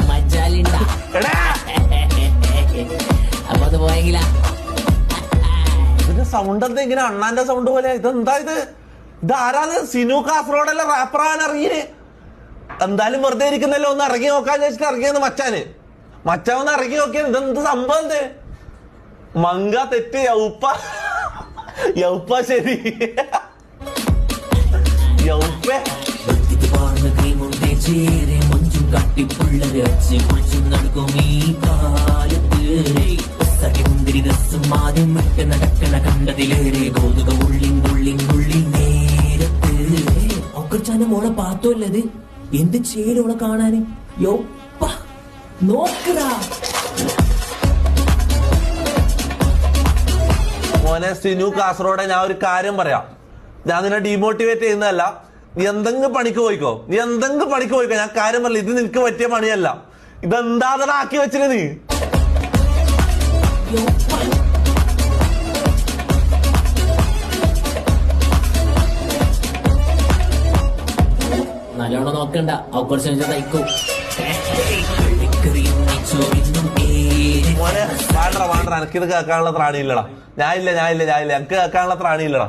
മജാലിണ്ട അപ്പൊ അത് പോയെങ്കിലാ ഇതിന്റെ സൗണ്ട് എന്താ ഇങ്ങനെ അണ്ണാന്റെ സൗണ്ട് പോലെ? ഇതെന്താ ഇതാരാണ്? സിനു കാസർഗോഡല്ല റാപ്പറാൻ ഇറങ്ങിയേ. എന്തായാലും വെറുതെ ഇരിക്കുന്നല്ലോ, ഒന്ന് ഇറങ്ങി നോക്കാൻ ചോദിച്ചിട്ട് ഇറങ്ങിയെന്ന് മച്ചാൻ ഒന്ന് ഇറങ്ങി നോക്കിയത്. ഇതെന്ത് സംഭവം? എന്ത് മങ്ക തെറ്റ് യൗപ്പ ശരി യൗപ്പ കട്ടിപ്പുള്ളരെ അച്ഛൻ കുളിച്ചും നടക്കും ഈ കാലത്ത് സരിമുന്തിരി രസം ആദ്യം വിട്ട് നടക്കണ കണ്ടതിലേറെ ഗോതുക ഉള്ളി നേരത്ത് ഒക്കച്ചാന്റെ മോളെ പാത്തോല്ലത് എന്ത് ചേലോളെ കാണാന് യോപ്പ നോക്കടാ. മോനെ സിനു കാസർഗോഡ്, ഞാൻ ഒരു കാര്യം പറയാം. ഞാൻ നിന്നെ ഡീമോട്ടിവേറ്റ് ചെയ്യുന്നതല്ല. നീ എന്തെങ്കിലും പണിക്ക് പോയിക്കോ. ഞാൻ കാര്യം പറയില്ല. ഇത് നിനക്ക് പറ്റിയ പണിയല്ല. ഇതെന്താ ആക്കി വെച്ചിട്ട് നീ നല്ലോണം നോക്കണ്ട, കുറച്ച് തയ്ക്കും. മോനെ വേണ്ട, എനിക്കിത് കേൾക്കാനുള്ള ത്രാണിയില്ലടാ. ഞാനില്ല എനിക്ക് കേൾക്കാനുള്ള ത്രാണിയില്ലടാ.